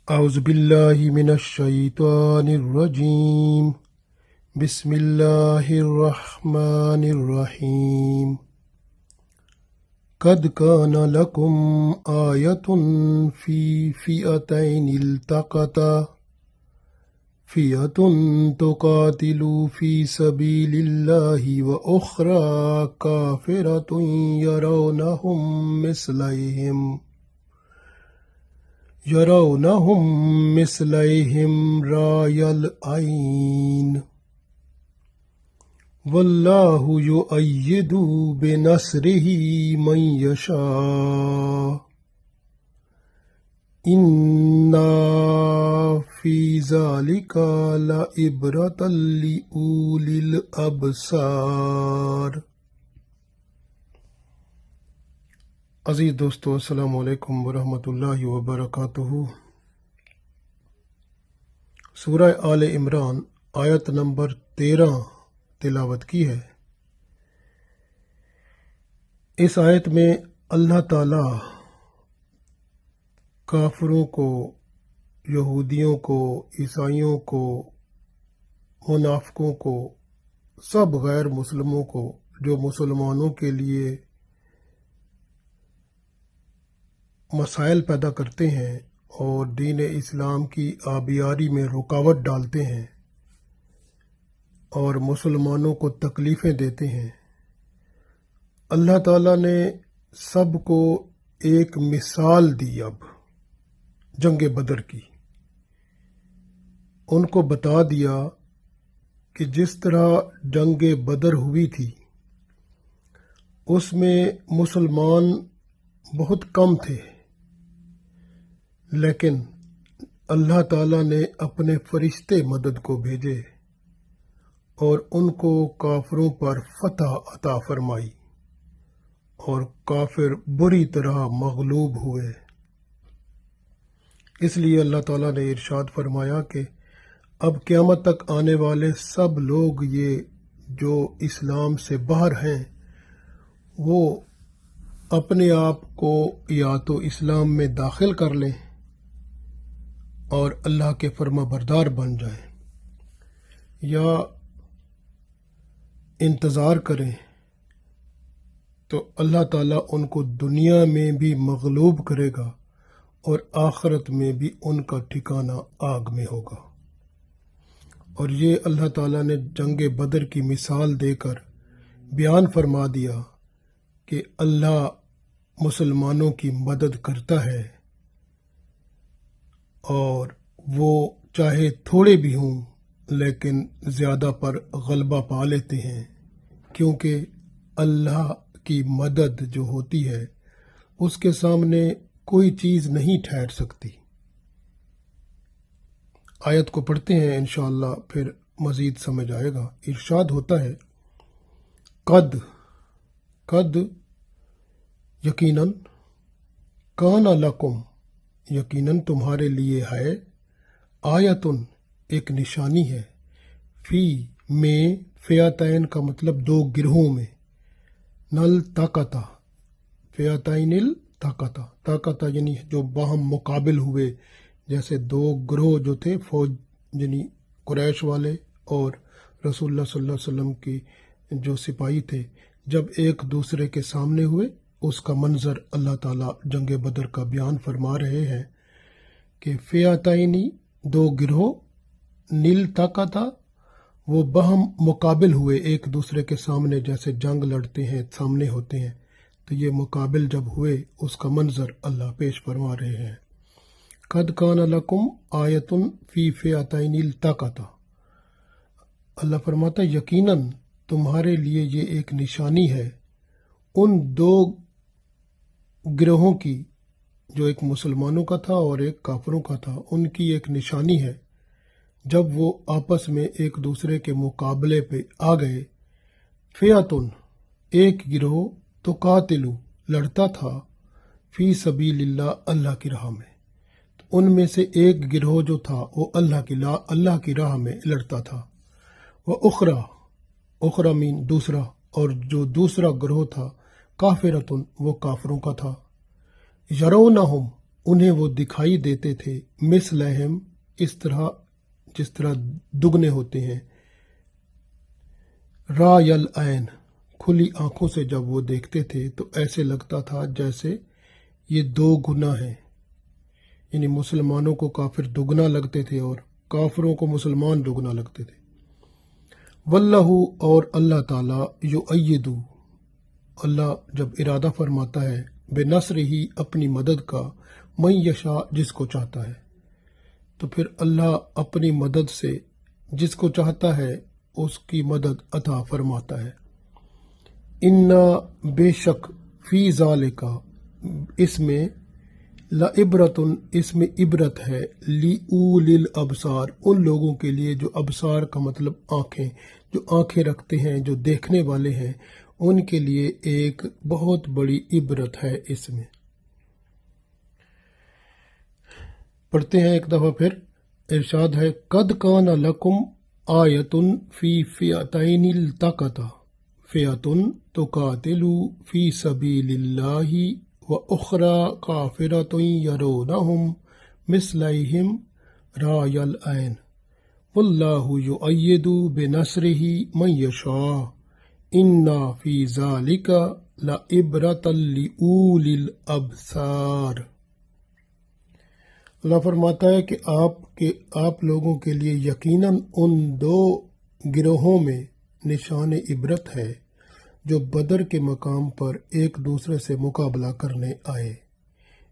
اعوذ باللہ من الشیطان الرجیم بسم اللہ الرحمن الرحیم قد کان لکم آیۃ فی فئتین التقطا فئۃ تقاتل فی سبیل اللہ واخری کافرۃ یرونہم مثلیہم رأی العین واللہ یؤید بنصرہ من یشاء ان فی ذلک لعبرۃ لأولی الابصار۔ عزیز دوستو، السلام علیکم ورحمۃ اللہ وبرکاتہ۔ سورہ آل عمران آیت نمبر 13 تلاوت کی ہے۔ اس آیت میں اللہ تعالی کافروں کو، یہودیوں کو، عیسائیوں کو، منافقوں کو، سب غیر مسلموں کو جو مسلمانوں کے لیے مسائل پیدا کرتے ہیں اور دین اسلام کی آبیاری میں رکاوٹ ڈالتے ہیں اور مسلمانوں کو تکلیفیں دیتے ہیں، اللہ تعالیٰ نے سب کو ایک مثال دی۔ اب جنگ بدر کی ان کو بتا دیا کہ جس طرح جنگ بدر ہوئی تھی اس میں مسلمان بہت کم تھے، لیکن اللہ تعالیٰ نے اپنے فرشتے مدد کو بھیجے اور ان کو کافروں پر فتح عطا فرمائی اور کافر بری طرح مغلوب ہوئے۔ اس لیے اللہ تعالیٰ نے ارشاد فرمایا کہ اب قیامت تک آنے والے سب لوگ یہ جو اسلام سے باہر ہیں وہ اپنے آپ کو یا تو اسلام میں داخل کر لیں اور اللہ کے فرما بردار بن جائیں، یا انتظار کریں تو اللہ تعالیٰ ان کو دنیا میں بھی مغلوب کرے گا اور آخرت میں بھی ان کا ٹھکانہ آگ میں ہوگا۔ اور یہ اللہ تعالیٰ نے جنگ بدر کی مثال دے کر بیان فرما دیا کہ اللہ مسلمانوں کی مدد کرتا ہے اور وہ چاہے تھوڑے بھی ہوں لیکن زیادہ پر غلبہ پا لیتے ہیں، کیونکہ اللہ کی مدد جو ہوتی ہے اس کے سامنے کوئی چیز نہیں ٹھہر سکتی۔ آیت کو پڑھتے ہیں انشاءاللہ، پھر مزید سمجھ آئے گا۔ ارشاد ہوتا ہے قد یقیناً، کان لکم یقیناً تمہارے لیے ہے، آیتن ایک نشانی ہے، فی میں، فئتین کا مطلب دو گروہوں میں، نل طاقتا، فئتین الطاقتا، طاقتا یعنی جو باہم مقابل ہوئے، جیسے دو گروہ جو تھے فوج، یعنی قریش والے اور رسول اللہ صلی اللہ علیہ وسلم کی جو سپاہی تھے، جب ایک دوسرے کے سامنے ہوئے، اس کا منظر اللہ تعالیٰ جنگ بدر کا بیان فرما رہے ہیں کہ فئتینی دو گروہ، نیل طاقتا وہ باہم مقابل ہوئے ایک دوسرے کے سامنے، جیسے جنگ لڑتے ہیں سامنے ہوتے ہیں، تو یہ مقابل جب ہوئے اس کا منظر اللہ پیش فرما رہے ہیں۔ قد کان لکم آیۃ فی فئتین التقطا، اللہ فرماتا ہے یقیناً تمہارے لیے یہ ایک نشانی ہے ان دو گروہوں کی، جو ایک مسلمانوں کا تھا اور ایک کافروں کا تھا، ان کی ایک نشانی ہے جب وہ آپس میں ایک دوسرے کے مقابلے پہ آ گئے۔ فئتن ایک گروہ، تقاتل لڑتا تھا، فی سبیل اللہ اللہ کی راہ میں، ان میں سے ایک گروہ جو تھا وہ اللہ کی راہ میں لڑتا تھا، وہ اخرى مین دوسرا، اور جو دوسرا گروہ تھا کافرتن وہ کافروں کا تھا، یرونہم انہیں وہ دکھائی دیتے تھے مثلہم اس طرح جس طرح دگنے ہوتے ہیں، رائے العین کھلی آنکھوں سے جب وہ دیکھتے تھے تو ایسے لگتا تھا جیسے یہ دو گنا ہیں، یعنی مسلمانوں کو کافر دگنا لگتے تھے اور کافروں کو مسلمان دگنا لگتے تھے۔ واللہ اور اللہ تعالیٰ یؤید اللہ جب ارادہ فرماتا ہے بے نصر ہی اپنی مدد کا من یشاء جس کو چاہتا ہے، تو پھر اللہ اپنی مدد سے جس کو چاہتا ہے اس کی مدد عطا فرماتا ہے۔ انا بے شک فی ذالک اس میں لعبرۃ اس میں عبرت ہے لأولی الابصار ان لوگوں کے لیے جو ابصار کا مطلب آنکھیں، جو آنکھیں رکھتے ہیں، جو دیکھنے والے ہیں، ان کے لیے ایک بہت بڑی عبرت ہے اس میں۔ پڑھتے ہیں ایک دفعہ پھر، ارشاد ہے قد کان لکم آیۃ فی فئتین التقطا فئۃ تقاتل فی سبیل اللہ واخری کافرۃ یرونہم مثلیہم رأی العین واللہ یؤید بنصرہ من یشاء ان فی ذلک لعبرۃ لأولی الابصار۔ اللہ فرماتا ہے کہ آپ لوگوں کے لیے یقیناً ان دو گروہوں میں نشان عبرت ہے جو بدر کے مقام پر ایک دوسرے سے مقابلہ کرنے آئے۔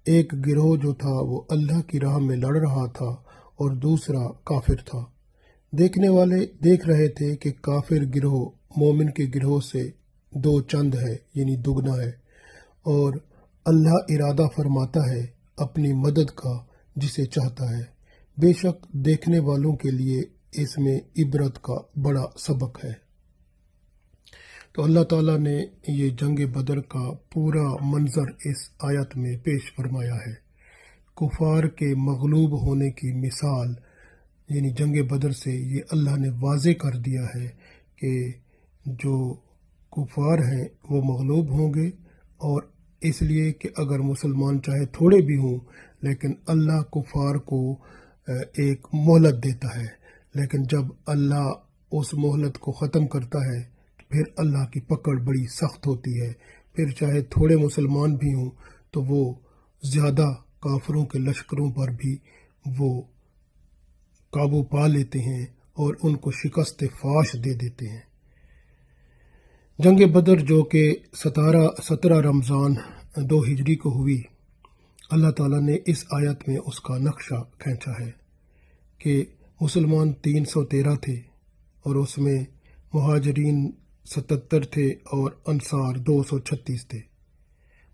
ایک گروہ جو تھا وہ اللہ کی راہ میں لڑ رہا تھا اور دوسرا کافر تھا۔ دیکھنے والے دیکھ رہے تھے کہ کافر گروہ مومن کے گروہ سے دو چند ہے، یعنی دگنا ہے، اور اللہ ارادہ فرماتا ہے اپنی مدد کا جسے چاہتا ہے۔ بے شک دیکھنے والوں کے لیے اس میں عبرت کا بڑا سبق ہے۔ تو اللہ تعالیٰ نے یہ جنگ بدر کا پورا منظر اس آیت میں پیش فرمایا ہے۔ کفار کے مغلوب ہونے کی مثال یعنی جنگ بدر سے یہ اللہ نے واضح کر دیا ہے کہ جو کفار ہیں وہ مغلوب ہوں گے، اور اس لیے کہ اگر مسلمان چاہے تھوڑے بھی ہوں لیکن اللہ کفار کو ایک مہلت دیتا ہے، لیکن جب اللہ اس مہلت کو ختم کرتا ہے تو پھر اللہ کی پکڑ بڑی سخت ہوتی ہے، پھر چاہے تھوڑے مسلمان بھی ہوں تو وہ زیادہ کافروں کے لشکروں پر بھی وہ قابو پا لیتے ہیں اور ان کو شکست فاش دے دیتے ہیں۔ جنگ بدر جو کہ 17 رمضان 2 ہجری کو ہوئی، اللہ تعالیٰ نے اس آیت میں اس کا نقشہ کھینچا ہے کہ مسلمان 313 تھے اور اس میں مہاجرین 77 تھے اور انصار 236 تھے۔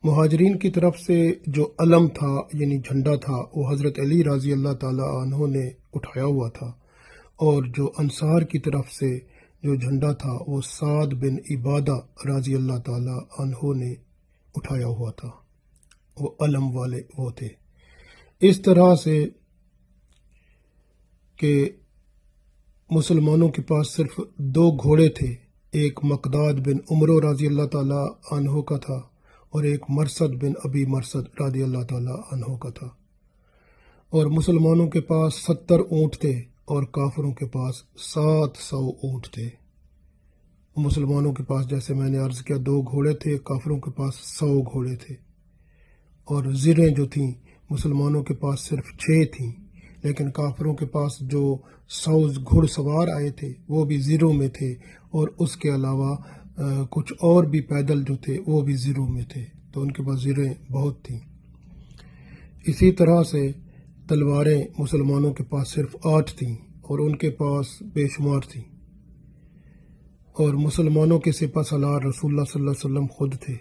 مہاجرین کی طرف سے جو علم تھا یعنی جھنڈا تھا وہ حضرت علی رضی اللہ تعالیٰ عنہ نے اٹھایا ہوا تھا، اور جو انصار کی طرف سے جو جھنڈا تھا وہ سعد بن عبادہ رضی اللہ تعالیٰ عنہ نے اٹھایا ہوا تھا، وہ علم والے وہ تھے۔ اس طرح سے کہ مسلمانوں کے پاس صرف 2 گھوڑے تھے، ایک مقداد بن عمرو رضی اللہ تعالیٰ عنہ کا تھا اور ایک مرثد بن ابی مرثد رضی اللہ تعالیٰ عنہ کا تھا، اور مسلمانوں کے پاس 70 اونٹ تھے اور کافروں کے پاس 700 اونٹ تھے۔ مسلمانوں کے پاس جیسے میں نے عرض کیا 2 گھوڑے تھے، کافروں کے پاس 100 گھوڑے تھے، اور زریں جو تھیں مسلمانوں کے پاس صرف 6 تھیں، لیکن کافروں کے پاس جو 100 گھڑ سوار آئے تھے وہ بھی زروں میں تھے، اور اس کے علاوہ کچھ اور بھی پیدل جو تھے وہ بھی زروں میں تھے، تو ان کے پاس زریں بہت تھیں۔ اسی طرح سے تلواریں مسلمانوں کے پاس صرف 8 تھیں اور ان کے پاس بے شمار تھیں، اور مسلمانوں کے سپہ سالار رسول اللہ صلی اللہ علیہ وسلم خود تھے،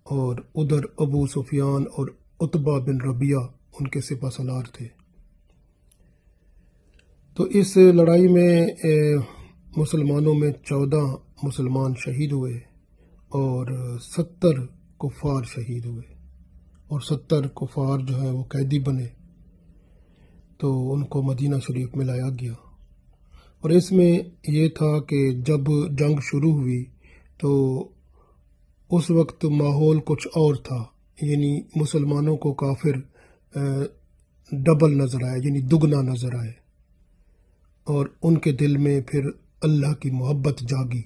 اور ادھر ابو سفیان اور عتبہ بن ربیعہ ان کے سپہ سالار تھے۔ تو اس لڑائی میں مسلمانوں میں 14 مسلمان شہید ہوئے اور 70 کفار شہید ہوئے، اور 70 کفار جو ہیں وہ قیدی بنے، تو ان کو مدینہ شریف میں لایا گیا۔ اور اس میں یہ تھا کہ جب جنگ شروع ہوئی تو اس وقت ماحول کچھ اور تھا، یعنی مسلمانوں کو کافر ڈبل نظر آئے، یعنی دگنا نظر آئے، اور ان کے دل میں پھر اللہ کی محبت جاگی،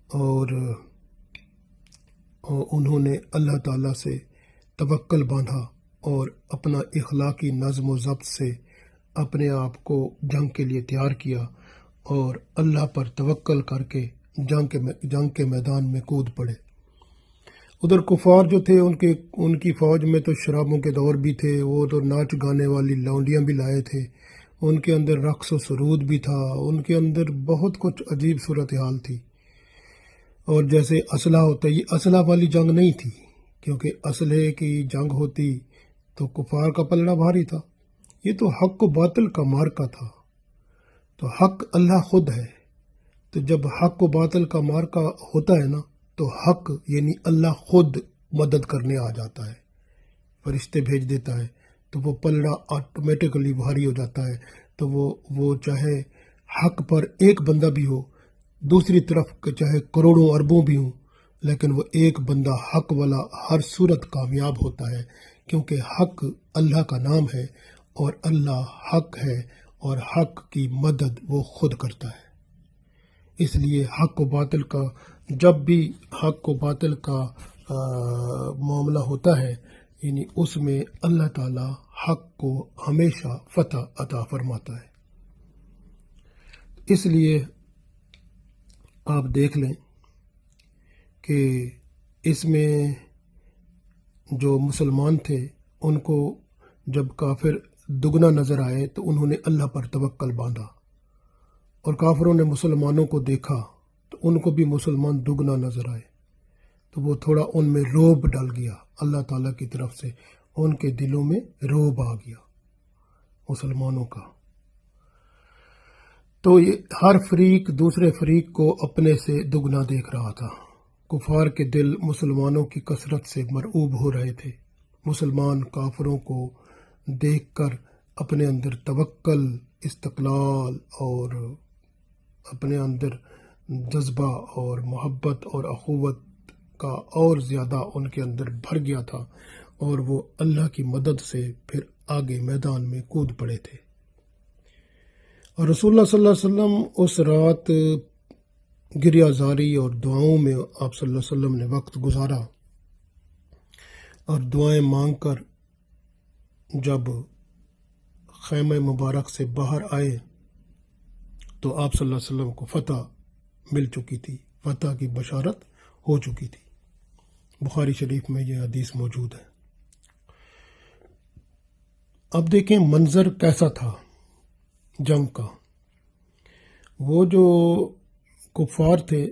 اور انہوں نے اللہ تعالیٰ سے توکل باندھا اور اپنا اخلاقی نظم و ضبط سے اپنے آپ کو جنگ کے لیے تیار کیا، اور اللہ پر توکل کر کے جنگ کے میدان میں کود پڑے۔ ادھر کفار جو تھے ان کی فوج میں تو شرابوں کے دور بھی تھے، وہ تو ناچ گانے والی لونڈیاں بھی لائے تھے، ان کے اندر رقص و سرود بھی تھا، ان کے اندر بہت کچھ عجیب صورتحال تھی۔ اور جیسے اسلحہ ہوتا ہے، یہ اسلحہ والی جنگ نہیں تھی، کیونکہ اسلحے کی جنگ ہوتی تو کفار کا پلڑا بھاری تھا۔ یہ تو حق و باطل کا مارکا تھا، تو حق اللہ خود ہے، تو جب حق و باطل کا مارکا ہوتا ہے نا، تو حق یعنی اللہ خود مدد کرنے آ جاتا ہے، فرشتے بھیج دیتا ہے، تو وہ پلڑا آٹومیٹکلی بھاری ہو جاتا ہے۔ تو وہ چاہے حق پر ایک بندہ بھی ہو، دوسری طرف چاہے کروڑوں اربوں بھی ہوں، لیکن وہ ایک بندہ حق والا ہر صورت کامیاب ہوتا ہے، کیونکہ حق اللہ کا نام ہے، اور اللہ حق ہے، اور حق کی مدد وہ خود کرتا ہے۔ اس لیے حق و باطل کا، جب بھی حق و باطل کا معاملہ ہوتا ہے، یعنی اس میں اللہ تعالیٰ حق کو ہمیشہ فتح عطا فرماتا ہے۔ اس لیے آپ دیکھ لیں کہ اس میں جو مسلمان تھے ان کو جب کافر دگنا نظر آئے تو انہوں نے اللہ پر توکل باندھا، اور کافروں نے مسلمانوں کو دیکھا تو ان کو بھی مسلمان دگنا نظر آئے، تو وہ تھوڑا ان میں روب ڈل گیا، اللہ تعالیٰ کی طرف سے ان کے دلوں میں روب آ گیا مسلمانوں کا۔ تو یہ ہر فریق دوسرے فریق کو اپنے سے دگنا دیکھ رہا تھا۔ کفار کے دل مسلمانوں کی کثرت سے مرعوب ہو رہے تھے۔ مسلمان کافروں کو دیکھ کر اپنے اندر توکل، استقلال اور اپنے اندر جذبہ اور محبت اور اخوت کا اور زیادہ ان کے اندر بھر گیا تھا، اور وہ اللہ کی مدد سے پھر آگے میدان میں کود پڑے تھے۔ اور رسول اللہ صلی اللہ علیہ وسلم اس رات گریہ زاری اور دعاؤں میں آپ صلی اللہ علیہ وسلم نے وقت گزارا، اور دعائیں مانگ کر جب خیمہ مبارک سے باہر آئے تو آپ صلی اللہ علیہ وسلم کو فتح مل چکی تھی، فتح کی بشارت ہو چکی تھی۔ بخاری شریف میں یہ حدیث موجود ہے۔ اب دیکھیں منظر کیسا تھا جنگ کا۔ وہ جو کفار تھے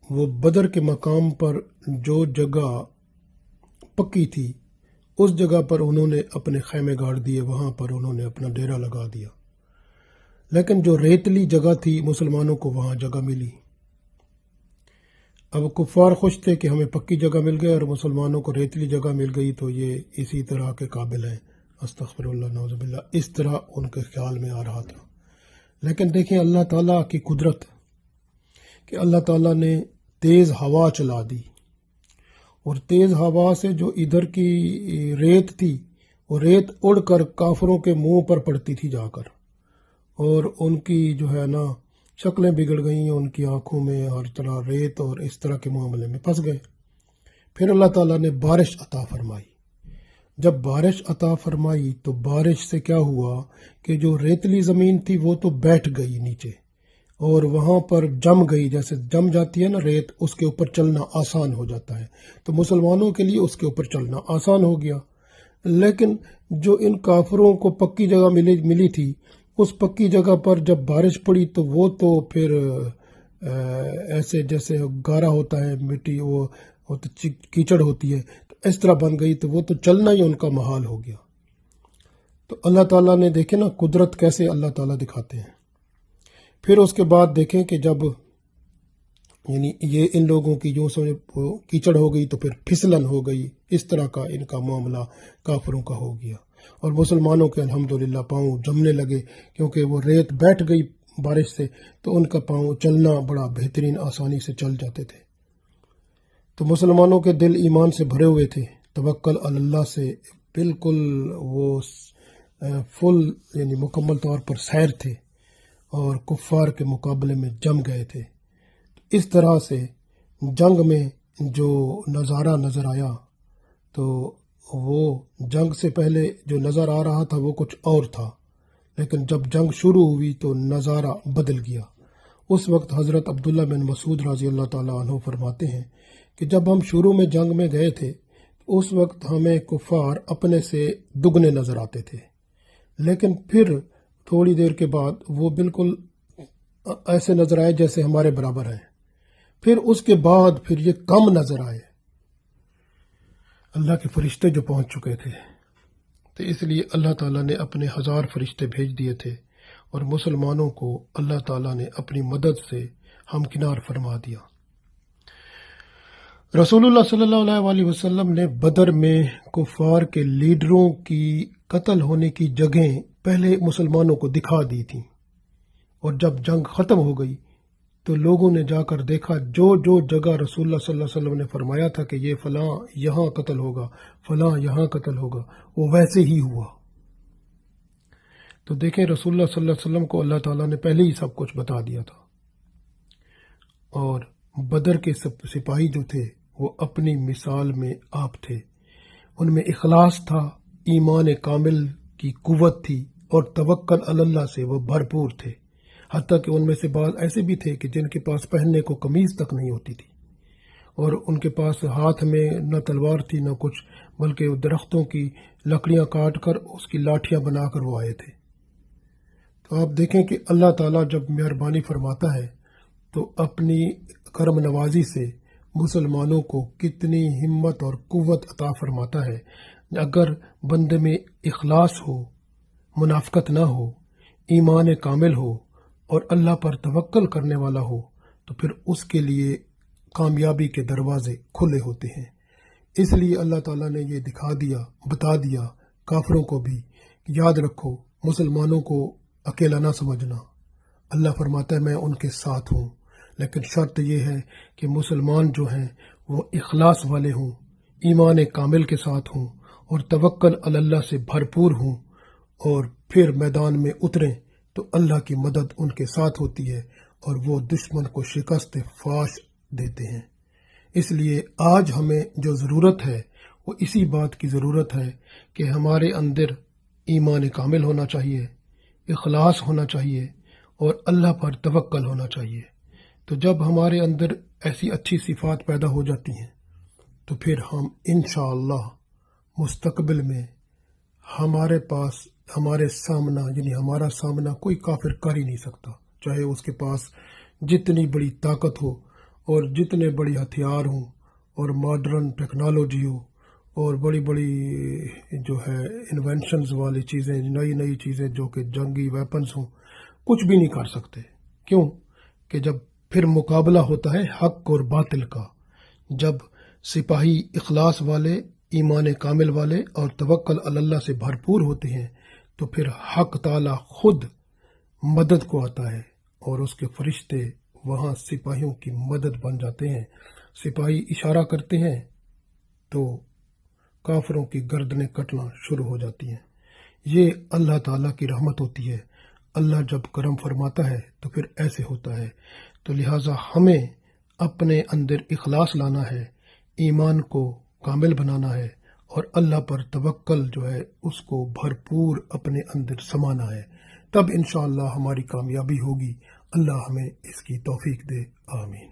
وہ بدر کے مقام پر جو جگہ پکی تھی اس جگہ پر انہوں نے اپنے خیمے گاڑ دیے، وہاں پر انہوں نے اپنا ڈیرا لگا دیا، لیکن جو ریتلی جگہ تھی مسلمانوں کو وہاں جگہ ملی۔ اب کفار خوش تھے کہ ہمیں پکی جگہ مل گئی اور مسلمانوں کو ریتلی جگہ مل گئی، تو یہ اسی طرح کے قابل ہیں، استغفر اللہ نعوذ باللہ، اس طرح ان کے خیال میں آ رہا تھا۔ لیکن دیکھیں اللہ تعالیٰ کی قدرت کہ اللہ تعالیٰ نے تیز ہوا چلا دی، اور تیز ہوا سے جو ادھر کی ریت تھی وہ ریت اڑ کر کافروں کے منہ پر پڑتی تھی جا کر، اور ان کی جو ہے نا شکلیں بگڑ گئیں، ان کی آنکھوں میں ہر طرح ریت اور اس طرح کے معاملے میں پھنس گئے۔ پھر اللہ تعالیٰ نے بارش عطا فرمائی۔ جب بارش عطا فرمائی تو بارش سے کیا ہوا کہ جو ریتلی زمین تھی وہ تو بیٹھ گئی نیچے، اور وہاں پر جم گئی، جیسے جم جاتی ہے نا ریت، اس کے اوپر چلنا آسان ہو جاتا ہے، تو مسلمانوں کے لیے اس کے اوپر چلنا آسان ہو گیا۔ لیکن جو ان کافروں کو پکی جگہ ملی تھی، اس پکی جگہ پر جب بارش پڑی تو وہ تو پھر ایسے جیسے گارا ہوتا ہے، مٹی وہ کیچڑ ہوتی ہے، تو اس طرح بن گئی، تو وہ تو چلنا ہی ان کا محال ہو گیا۔ تو اللہ تعالیٰ نے دیکھے نا قدرت کیسے اللہ تعالیٰ دکھاتے ہیں۔ پھر اس کے بعد دیکھیں کہ جب یعنی یہ ان لوگوں کی جو کیچڑ ہو گئی تو پھر پھسلن ہو گئی، اس طرح کا ان کا معاملہ کافروں کا ہو گیا، اور مسلمانوں کے الحمدللہ پاؤں جمنے لگے، کیونکہ وہ ریت بیٹھ گئی بارش سے، تو ان کا پاؤں چلنا بڑا بہترین آسانی سے چل جاتے تھے۔ تو مسلمانوں کے دل ایمان سے بھرے ہوئے تھے، توکل اللہ سے بالکل وہ فل یعنی مکمل طور پر سیر تھے اور کفار کے مقابلے میں جم گئے تھے۔ اس طرح سے جنگ میں جو نظارہ نظر آیا تو وہ جنگ سے پہلے جو نظر آ رہا تھا وہ کچھ اور تھا، لیکن جب جنگ شروع ہوئی تو نظارہ بدل گیا۔ اس وقت حضرت عبداللہ بن مسعود رضی اللہ تعالیٰ عنہ فرماتے ہیں کہ جب ہم شروع میں جنگ میں گئے تھے اس وقت ہمیں کفار اپنے سے دگنے نظر آتے تھے، لیکن پھر تھوڑی دیر کے بعد وہ بالکل ایسے نظر آئے جیسے ہمارے برابر ہیں، پھر اس کے بعد پھر یہ کم نظر آئے، اللہ کے فرشتے جو پہنچ چکے تھے۔ تو اس لیے اللہ تعالیٰ نے اپنے 1000 فرشتے بھیج دیے تھے اور مسلمانوں کو اللہ تعالیٰ نے اپنی مدد سے ہمکنار فرما دیا۔ رسول اللہ صلی اللہ علیہ وسلم نے بدر میں کفار کے لیڈروں کی قتل ہونے کی جگہیں پہلے مسلمانوں کو دکھا دی تھیں، اور جب جنگ ختم ہو گئی تو لوگوں نے جا کر دیکھا جو جگہ رسول اللہ صلی اللہ علیہ وسلم نے فرمایا تھا کہ یہ فلاں یہاں قتل ہوگا، فلاں یہاں قتل ہوگا، وہ ویسے ہی ہوا۔ تو دیکھیں رسول اللہ صلی اللہ علیہ وسلم کو اللہ تعالیٰ نے پہلے ہی سب کچھ بتا دیا تھا، اور بدر کے سپاہی جو تھے وہ اپنی مثال میں آپ تھے، ان میں اخلاص تھا، ایمان کامل کی قوت تھی، اور توکل علی اللہ سے وہ بھرپور تھے، حتیٰ کہ ان میں سے بعض ایسے بھی تھے کہ جن کے پاس پہننے کو قمیض تک نہیں ہوتی تھی، اور ان کے پاس ہاتھ میں نہ تلوار تھی نہ کچھ، بلکہ درختوں کی لکڑیاں کاٹ کر اس کی لاٹھیاں بنا کر وہ آئے تھے۔ تو آپ دیکھیں کہ اللہ تعالیٰ جب مہربانی فرماتا ہے تو اپنی کرم نوازی سے مسلمانوں کو کتنی ہمت اور قوت عطا فرماتا ہے۔ اگر بندے میں اخلاص ہو، منافقت نہ ہو، ایمان کامل ہو اور اللہ پر توکل کرنے والا ہو تو پھر اس کے لیے کامیابی کے دروازے کھلے ہوتے ہیں۔ اس لیے اللہ تعالیٰ نے یہ دکھا دیا، بتا دیا کافروں کو بھی، یاد رکھو مسلمانوں کو اکیلا نہ سمجھنا، اللہ فرماتا ہے میں ان کے ساتھ ہوں، لیکن شرط یہ ہے کہ مسلمان جو ہیں وہ اخلاص والے ہوں، ایمان کامل کے ساتھ ہوں اور توکل علی اللہ سے بھرپور ہوں، اور پھر میدان میں اتریں تو اللہ کی مدد ان کے ساتھ ہوتی ہے اور وہ دشمن کو شکست فاش دیتے ہیں۔ اس لیے آج ہمیں جو ضرورت ہے وہ اسی بات کی ضرورت ہے کہ ہمارے اندر ایمان کامل ہونا چاہیے، اخلاص ہونا چاہیے اور اللہ پر توکل ہونا چاہیے۔ تو جب ہمارے اندر ایسی اچھی صفات پیدا ہو جاتی ہیں تو پھر ہم انشاءاللہ مستقبل میں ہمارے پاس ہمارے سامنا یعنی ہمارا سامنا کوئی کافر کر ہی نہیں سکتا، چاہے اس کے پاس جتنی بڑی طاقت ہو اور جتنے بڑی ہتھیار ہوں اور ماڈرن ٹیکنالوجی ہو اور بڑی بڑی جو ہے انوینشنز والی چیزیں، نئی چیزیں جو کہ جنگی ویپنز ہوں، کچھ بھی نہیں کر سکتے۔ کیوں کہ جب پھر مقابلہ ہوتا ہے حق اور باطل کا، جب سپاہی اخلاص والے، ایمان کامل والے اور توکل علی اللہ سے بھرپور ہوتے ہیں تو پھر حق تعالی خود مدد کو آتا ہے اور اس کے فرشتے وہاں سپاہیوں کی مدد بن جاتے ہیں۔ سپاہی اشارہ کرتے ہیں تو کافروں کی گردنیں کٹنا شروع ہو جاتی ہیں۔ یہ اللہ تعالیٰ کی رحمت ہوتی ہے، اللہ جب کرم فرماتا ہے تو پھر ایسے ہوتا ہے۔ تو لہٰذا ہمیں اپنے اندر اخلاص لانا ہے، ایمان کو کامل بنانا ہے اور اللہ پر توکل جو ہے اس کو بھرپور اپنے اندر سمانا ہے، تب انشاءاللہ ہماری کامیابی ہوگی۔ اللہ ہمیں اس کی توفیق دے، آمین۔